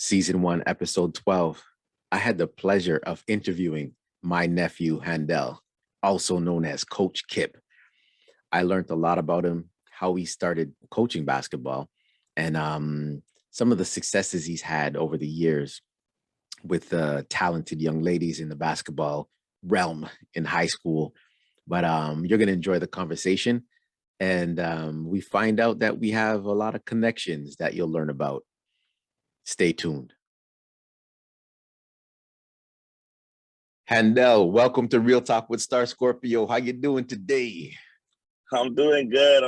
Season 1, Episode 12. I had the pleasure of interviewing my nephew, Handel, also known as Coach Kipp. I learned a lot about him, how he started coaching basketball, and some of the successes he's had over the years with talented young ladies in the basketball realm in high school. But you're going to enjoy the conversation. And we find out that we have a lot of connections that you'll learn about. Stay tuned. Handel, welcome to Real Talk with Star Scorpio. How you doing today? I'm doing good.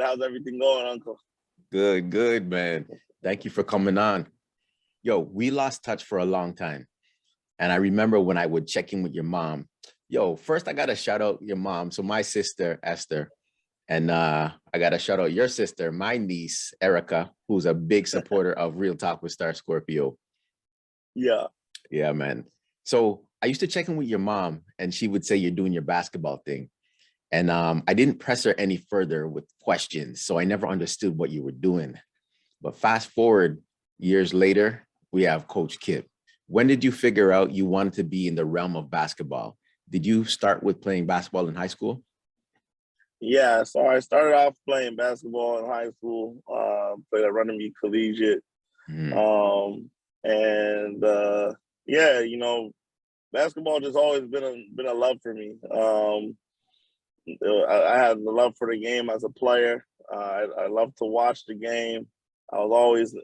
How's everything going, Uncle? Good, man. Thank you for coming on. Yo, we lost touch for a long time. And I remember when I would check in with your mom. Yo, first I got to shout out your mom. So my sister, Esther, and I got to shout out your sister, my niece, Erica, who's a big supporter of Real Talk with Star Scorpio. Yeah, man. So I used to check in with your mom and she would say you're doing your basketball thing. And I didn't press her any further with questions. So I never understood what you were doing. But fast forward years later, we have Coach Kipp. When did you figure out you wanted to be in the realm of basketball? Did you start with playing basketball in high school? Yeah, so I started off playing basketball in high school, played at Runnymede Collegiate. Yeah, you know, basketball just always been a love for me. I had the love for the game as a player. I love to watch the game. I was always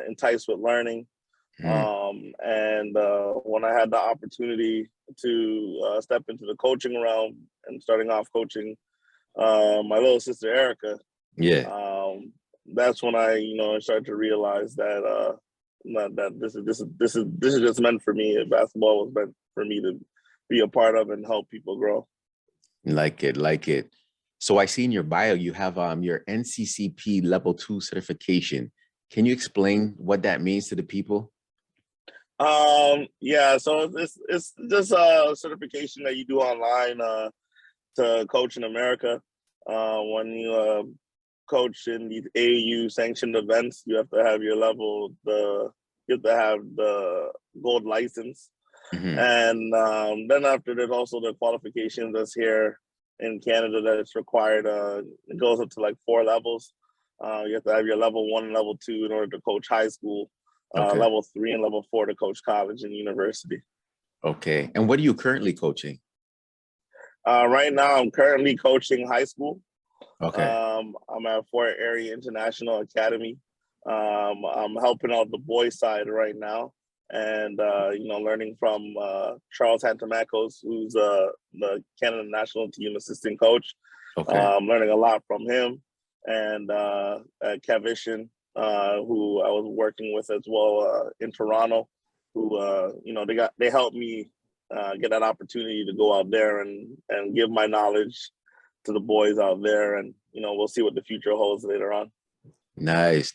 enticed with learning. When I had the opportunity to step into the coaching realm and starting off coaching my little sister Erica, that's when I started to realize that that this is just meant for me. Basketball was meant for me to be a part of and help people grow. Like it. So I see in your bio you have your NCCP Level 2 certification. Can you explain what that means to the people? Yeah, so it's just a certification that you do online to coach in America. When you coach in these AAU sanctioned events, you have to have your level, you have to have the gold license. And then after, there's also the qualifications that's here in Canada that it's required. It goes up to like 4 levels. You have to have your level 1 and level 2 in order to coach high school. Level 3 and level 4 to coach college and university. Okay. And what are you currently coaching? Right now, I'm currently coaching high school. Okay. I'm at Fort Erie International Academy. I'm helping out the boys side right now, and learning from Charles Hantamakos, who's the Canada national team assistant coach. Okay. I'm learning a lot from him, and Kevishan, who I was working with as well in Toronto, who they helped me get that opportunity to go out there and give my knowledge to the boys out there, and we'll see what the future holds later on. Nice.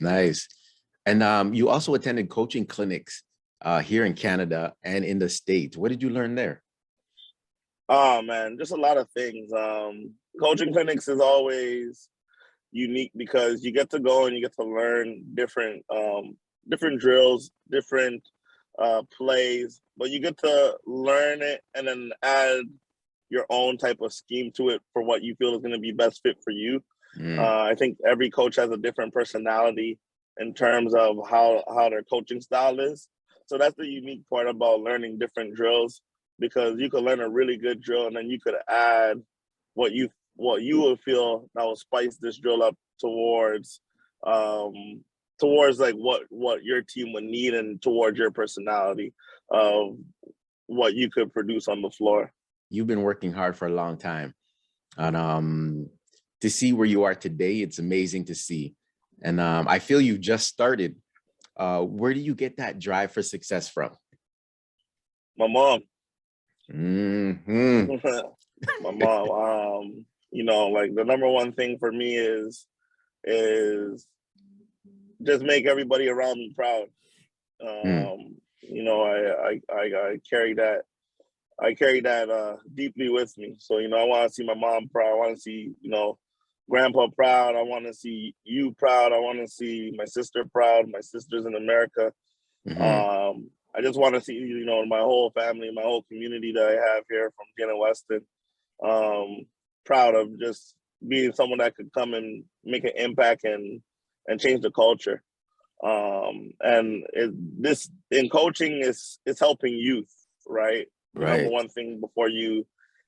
And you also attended coaching clinics here in Canada and in the States. What did you learn there? Oh man, just a lot of things. Coaching clinics is always unique because you get to go and you get to learn different drills, different plays, but you get to learn it and then add your own type of scheme to it for what you feel is going to be best fit for you. I think every coach has a different personality in terms of how their coaching style is. So that's the unique part about learning different drills, because you could learn a really good drill and then you could add what you would feel that will spice this drill up towards like what your team would need and towards your personality of what you could produce on the floor. You've been working hard for a long time, and to see where you are today, it's amazing to see. And I feel you just started. Where do you get that drive for success from? My mom. Mm-hmm. My mom. Like the number one thing for me is just make everybody around me proud. I carry that. I carry that deeply with me. So, I want to see my mom proud. I want to see, grandpa proud. I want to see you proud. I want to see my sister proud. My sister's in America. Mm-hmm. I just want to see, my whole family, my whole community that I have here from Jana Weston, proud of just being someone that could come and make an impact and change the culture. And this in coaching it's helping youth, right? Number Right. one thing before you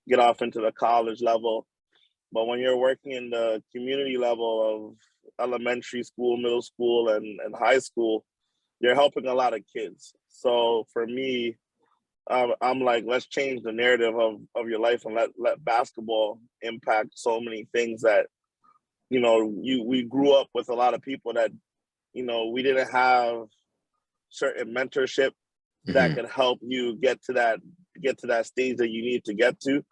get off into the college level. But when you're working in the community level of elementary school, middle school, and high school, you're helping a lot of kids. So for me, I'm like, let's change the narrative of your life and let basketball impact so many things that, we grew up with a lot of people that, we didn't have certain mentorship that Mm-hmm. could help you get to that stage that you need to get to.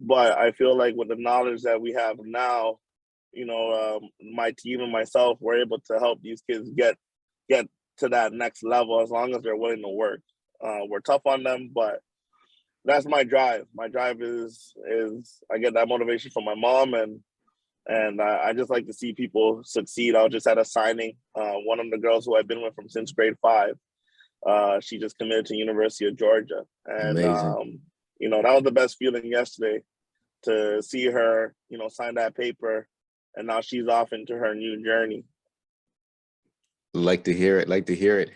But I feel like with the knowledge that we have now, my team and myself, we're able to help these kids get to that next level as long as they're willing to work. We're tough on them, but that's my drive. My drive is I get that motivation from my mom, and I just like to see people succeed. I was just at a signing. One of the girls who I've been with from since grade 5, she just committed to University of Georgia, and Amazing. that was the best feeling yesterday to see her, sign that paper, and now she's off into her new journey. Like to hear it. Like to hear it.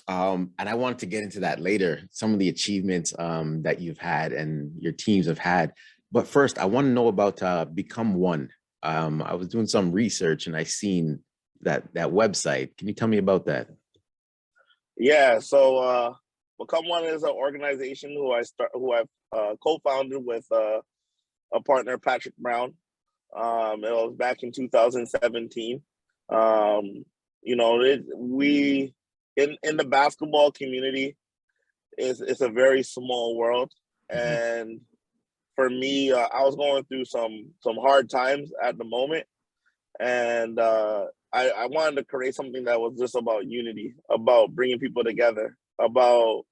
And I wanted to get into that later, some of the achievements that you've had and your teams have had. But first, I want to know about Become One. I was doing some research and I seen that website. Can you tell me about that? Yeah, so Become One is an organization who I've co-founded with a partner, Patrick Brown. It was back in 2017. We in the basketball community it's a very small world, Mm-hmm. and for me, I was going through some hard times at the moment, and I wanted to create something that was just about unity, about bringing people together, about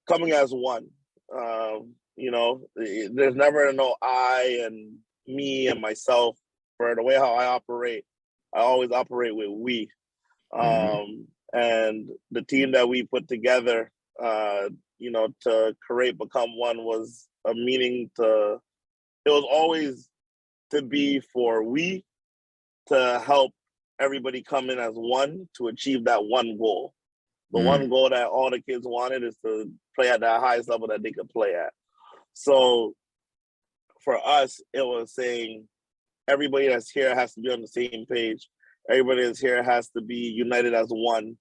coming as one. There's never no I and me and myself. For the way how I operate, I always operate with we. Mm-hmm. And the team that we put together, to create Become One was a meaning to. It was always to be for we to help everybody come in as one to achieve that one goal. The one goal that all the kids wanted is to play at the highest level that they could play at. So for us, it was saying everybody that's here has to be on the same page. Everybody that's here has to be united as one.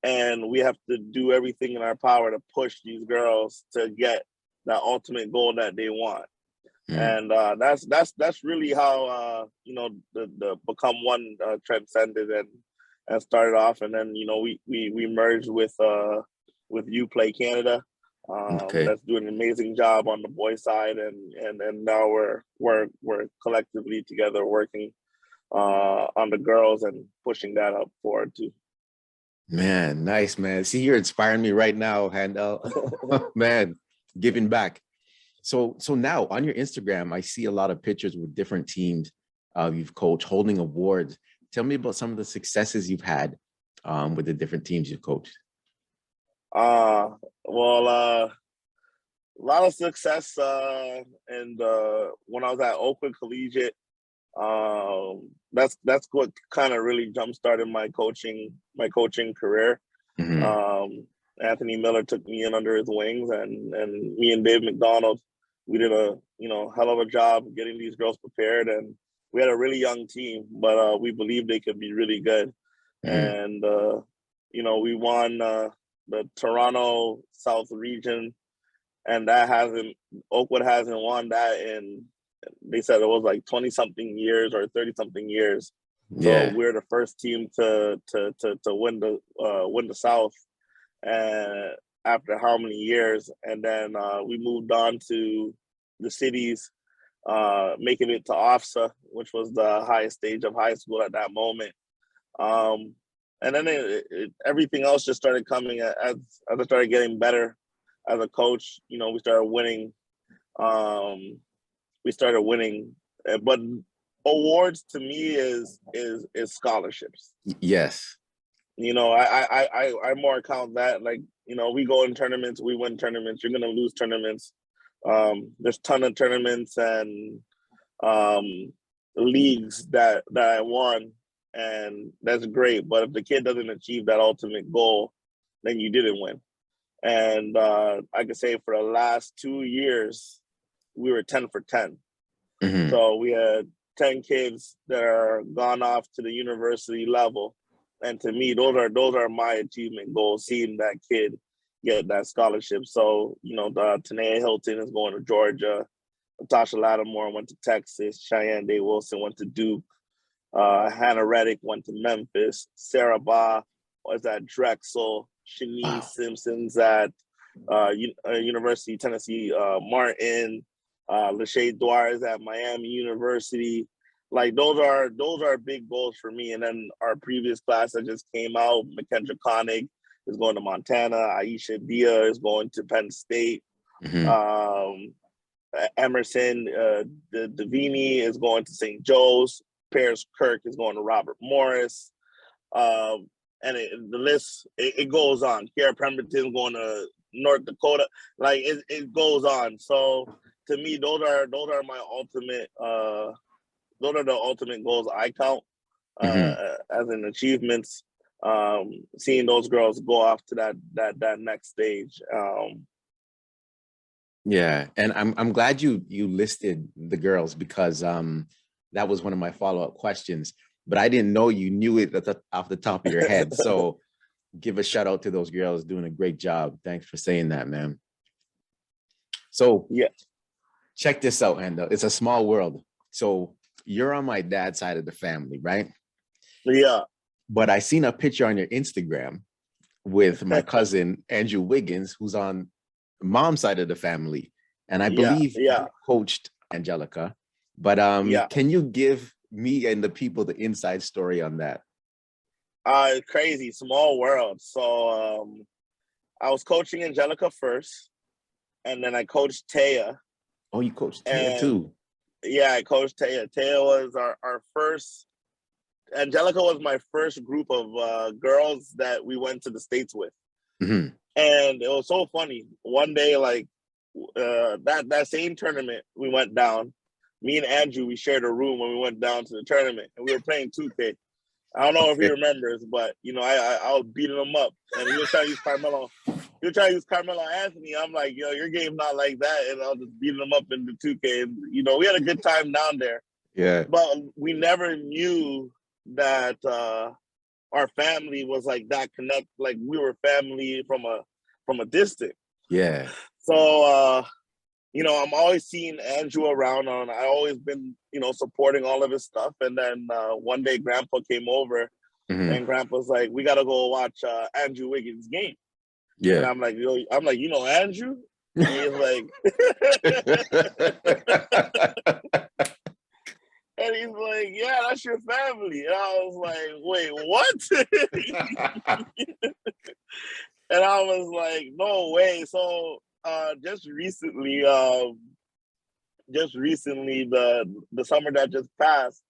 And we have to do everything in our power to push these girls to get that ultimate goal that they want. Mm-hmm. And that's really how the Become One transcended and started off, and then we merged with Uplay Canada. Okay. That's doing an amazing job on the boys side, and now we're collectively together working on the girls and pushing that up forward too. Man, nice, man. See, you're inspiring me right now, Handel. Man, giving back. So now on your Instagram, I see a lot of pictures with different teams you've coached, holding awards. Tell me about some of the successes you've had with the different teams you've coached. Well, a lot of success, and when I was at Oakwood Collegiate, that's what kind of really jump started my coaching career. Mm-hmm. Anthony Miller took me in under his wings, and me and Dave McDonald, we did a hell of a job getting these girls prepared, and we had a really young team, but we believed they could be really good, Mm-hmm. and we won the Toronto South region, and Oakwood hasn't won that in, they said it was like 20 something years or 30 something years. So Yeah. we're the first team to win the South, and after how many years, and then we moved on to the cities, making it to OFSA, which was the highest stage of high school at that moment. And then everything else just started coming as I started getting better as a coach. We started winning. But awards to me is scholarships. Yes. You know, I more count that like, you know, we go in tournaments, we win tournaments, you're gonna lose tournaments. There's a ton of tournaments and leagues that I won, and that's great. But if the kid doesn't achieve that ultimate goal, then you didn't win. And I could say for the last 2 years, we were 10 for 10. Mhm. So we had 10 kids that are gone off to the university level. And to me, those are my achievement goals, seeing that kid get that scholarship. So, you know, Tanea Hilton is going to Georgia. Natasha Lattimore went to Texas. Cheyenne Day Wilson went to Duke. Hannah Reddick went to Memphis. Sarah Ba was at Drexel. Shanice Wow. Simpson's at University of Tennessee Martin. Lachey Dwyer is at Miami University. Like those are big goals for me. And then our previous class that just came out, Makendra Koenig is going to Montana. Aisha Dia is going to Penn State. Mhm. Emerson Davini is going to St. Joe's. Paris Kirk is going to Robert Morris. And the list, it goes on. Kiara Pemberton going to North Dakota. Like it goes on. So to me, those are my ultimate those are the ultimate goals I count Mhm. as an achievements. Seeing those girls go off to that next stage. Yeah, and I'm glad you listed the girls because that was one of my follow-up questions, but I didn't know you knew it off the top of your head. So give a shout out to those girls doing a great job. Thanks for saying that, man. So Yeah. check this out, Handel. It's a small world. So you're on my dad's side of the family, right? Yeah. But I seen a picture on your Instagram with my cousin Andrew Wiggins, who's on mom's side of the family, and I Yeah. believe Yeah. you coached Angelica. But Yeah. can you give me and the people the inside story on that? Crazy small world. So I was coaching Angelica first, and then I coached Taya. Oh, you coached Taya And too. yeah, I coached Taya. Taya was our first. Angelica was my first group of girls that we went to the States with. Mhm. And it was so funny. One day, like that same tournament, we went down. Me and Andrew, we shared a room when we went down to the tournament, and we were playing 2K. I don't know if he Okay. remembers, but you know, I was beating him up, and he was trying to use Carmelo. He was trying to use Carmelo Anthony. I'm like, yo, your game's not like that, and I was just beating him up in the 2K. And you know, we had a good time down there, Yeah. but we never knew that our family was like that connect. Like we were family from a distance. Yeah. So you know, I'm always seeing Andrew around, and I always been, you know, supporting all of his stuff. And then one day, Grandpa came over, Mhm. and Grandpa's like, "We gotta go watch Andrew Wiggins' game." And Yeah. I'm like, "Yo," I'm like, "You know Andrew?" And he's like, and he's like, "Yeah, that's your family." And I was like, "Wait, what?" And I was like, "No way!" So just recently, the summer that just passed,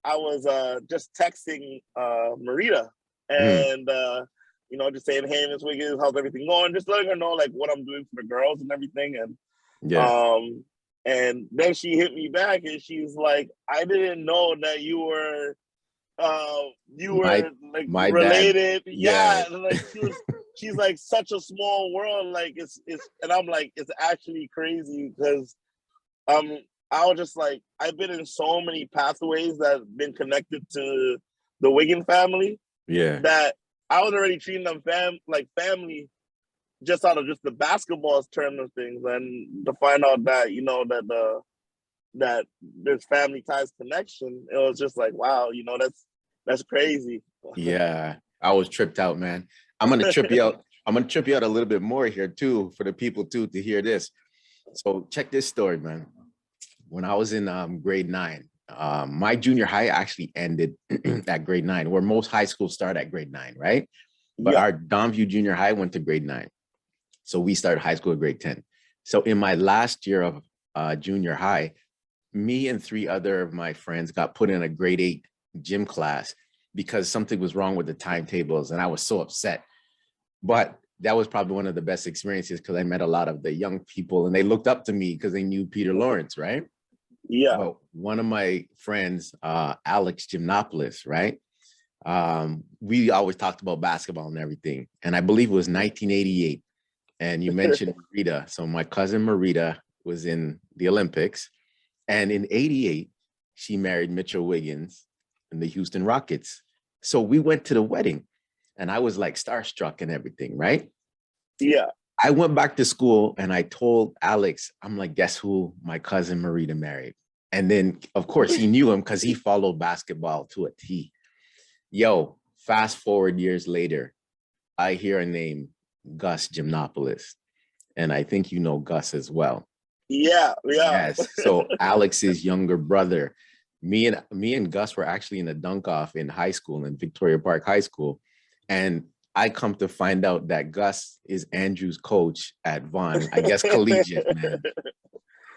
I was just texting Marita Mhm. and you know, just saying, "Hey, Miss Wiggins, how's everything going?" Just letting her know like what I'm doing for the girls and everything. Yeah. And then she hit me back and she's like, "I didn't know that you My were like my dad. related." Yeah. Yeah, like she's like such a small world. Like it's and I'm like, it's actually crazy because um I was just like, I've been in so many pathways that have been connected to the Wiggin family Yeah. that I was already treating them like family just out of just the basketball term of things, and to find out that, you know, that there's family ties connection, it was just like, wow, you know, that's crazy. Yeah. I was tripped out, man. I'm gonna trip you out. I'm gonna trip you out a little bit more here too for the people too to hear this. So check this story, man. When I was in grade 9, my junior high actually ended at grade 9, where most high schools start at grade 9, right? But Yeah. our Donview Junior High went to grade 9. So we started high school at grade 10. So in my last year of junior high, me and 3 other of my friends got put in a grade 8 gym class. because something was wrong with the timetables, and I was so upset. But that was probably one of the best experiences because I met a lot of the young people, and they looked up to me because they knew Peter Lawrence, right? Yeah. Well, one of my friends, Alex Gymnopoulos, right? We always talked about basketball and everything. And I believe it was 1988. And you mentioned Marita. So my cousin Marita was in the Olympics. And in 88, she married Mitchell Wiggins in the Houston Rockets. So we went to the wedding and I was like starstruck and everything, right? Yeah. I went back to school and I told Alex, I'm like, guess who my cousin Marita married? And then, of course, he knew him because he followed basketball to a T. Yo, fast forward years later, I hear a name, Gus Gymnopoulos. And I think you know Gus as well. Yeah. Yes. So Alex's younger brother, me and Gus were actually in a dunk off in high school, in Victoria Park High School. And I come to find out that Gus is Andrew's coach at Vaughan, I guess collegiate, man.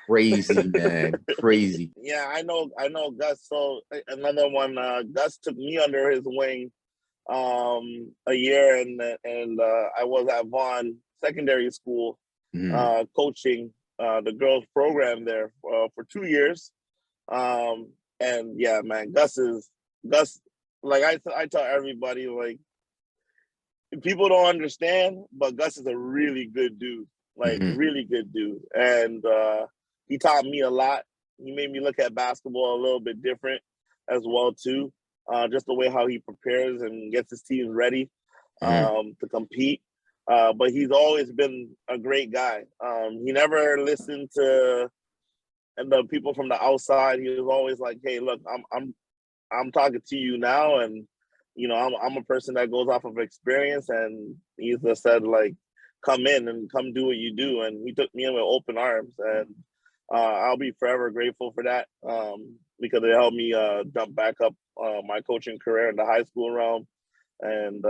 Crazy, man. Crazy. Yeah, I know Gus. So another one, Gus took me under his wing a year, and I was at Vaughan Secondary School coaching the girls program there for 2 years. And yeah, man, Gus. Like I tell everybody, like, people don't understand, but Gus is a really good dude, like really good dude. And he taught me a lot. He made me look at basketball a little bit different as well too. Just the way how he prepares and gets his teams ready to compete. But he's always been a great guy. He never listened to the people from the outside. He was always like, "Hey, look, I'm talking to you now, and you know, I'm a person that goes off of experience." And he just said, like, "Come in and come do what you do." And he took me in with open arms, and I'll be forever grateful for that because it helped me jump back up my coaching career in the high school realm. And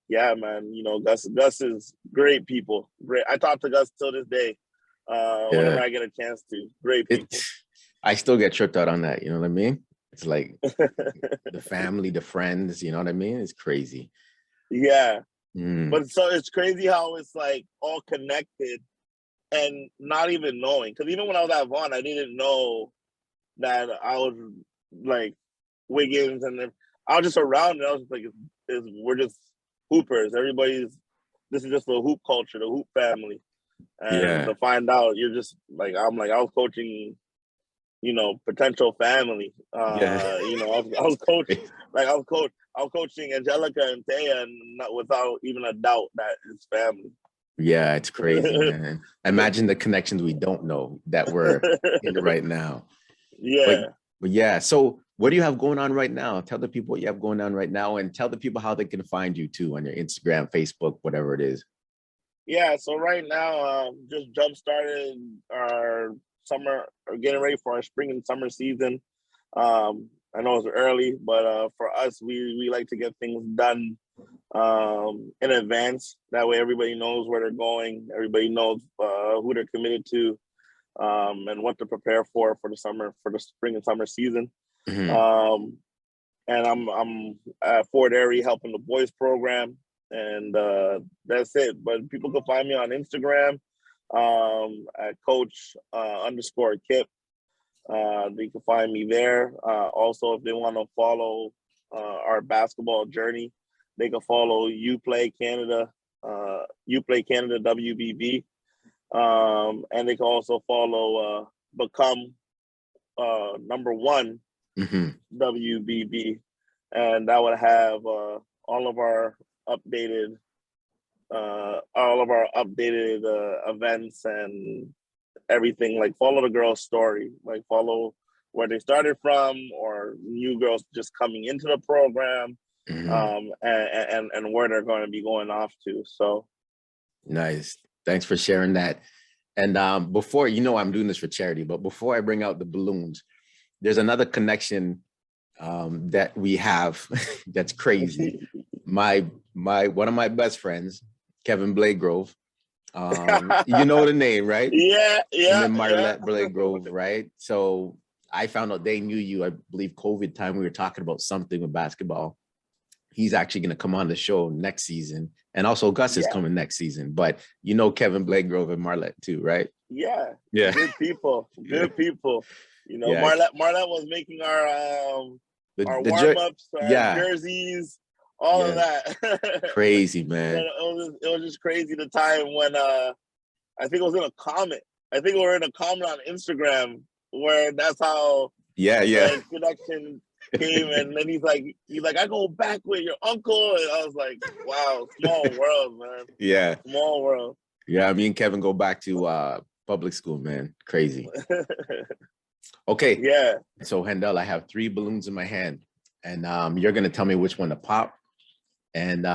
yeah, man, you know, Gus is great people. Great. I talk to Gus till this day whenever I get a chance to. Great people. I still get tripped out on that. You know what I mean? It's like the family, the friends, you know what I mean? It's crazy. Yeah. But so it's crazy how it's like all connected and not even knowing. Because even when I was at Vaughan, I didn't know that I was like Wiggins, and I was just around and I was just like, we're just hoopers. This is just the hoop culture, the hoop family. And to find out you're just like, I was coaching, you know, potential family. You know, I was coaching, like I was coaching Angelica and Taya, and not, without even a doubt that it's family. Yeah, it's crazy, man. Imagine the connections we don't know that we're in right now. Yeah. But yeah, so what do you have going on right now? Tell the people what you have going on right now, and tell the people how they can find you too on your Instagram, Facebook, whatever it is. Yeah, so right now, just jump started our summer, or getting ready for our spring and summer season. I know it's early, but for us, we like to get things done in advance. That way, everybody knows where they're going. Everybody knows who they're committed to, and what to prepare for the spring and summer season. And I'm at Fort Erie helping the boys program, and that's it. But people can find me on Instagram at Coach _Kipp. They can find me there. Also, if they want to follow our basketball journey, they can follow Uplaycanada, WBB, and they can also follow Become #1 WBB, and that would have all of our updated events and everything. Like, follow the girls' story, like follow where they started from, or new girls just coming into the program, and where they're going to be going off to. So nice. Thanks for sharing that. And before, you know, I'm doing this for charity, but before I bring out the balloons, there's another connection that we have that's crazy. One of my best friends, Kevin Blagrove, you know the name, right? Yeah. And then Marlette Blagrove, right? So I found out they knew you, I believe, COVID time. We were talking about something with basketball. He's actually going to come on the show next season. And also Gus is Yeah. coming next season. But you know Kevin Blakegrove and Marlette too, right? Yeah. Yeah. Good people. Good people. You know, Yeah. Marlette was making our warm-ups, our jerseys, all of that. Crazy, man. It was just crazy the time when I think it was in a comment. I think we were in a comment on Instagram where that's how the connection came. And then he's like, I go back with your uncle. And I was like, wow, small world, man. Yeah. Small world. Yeah, me and Kevin go back to public school, man. Crazy. Okay. Yeah. So Handel, I have 3 balloons in my hand, and you're gonna tell me which one to pop. And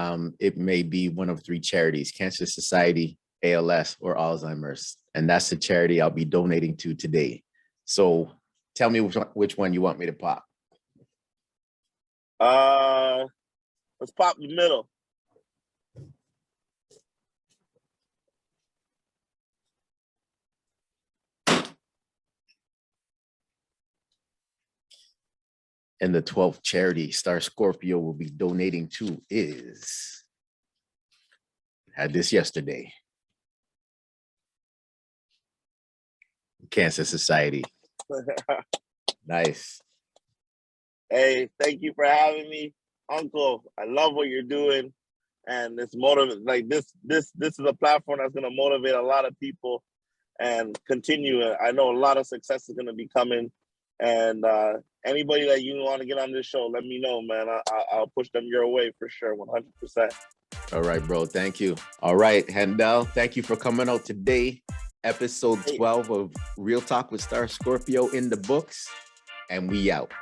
it may be one of 3 charities: Cancer Society, ALS, or Alzheimer's. And that's the charity I'll be donating to today. So tell me which one you want me to pop. Let's pop the middle. And the 12th charity Star Scorpio will be donating to is, had this yesterday, Cancer Society. Nice. Hey, thank you for having me, Uncle. I love what you're doing, and it's like this is a platform that's going to motivate a lot of people and continue. I know a lot of success is going to be coming, and anybody that you want to get on this show, let me know, man. I'll push them your way for sure, 100%. All right, bro. Thank you. All right, Handel, thank you for coming out today. Episode 12 of Real Talk with Star Scorpio in the books, and we out.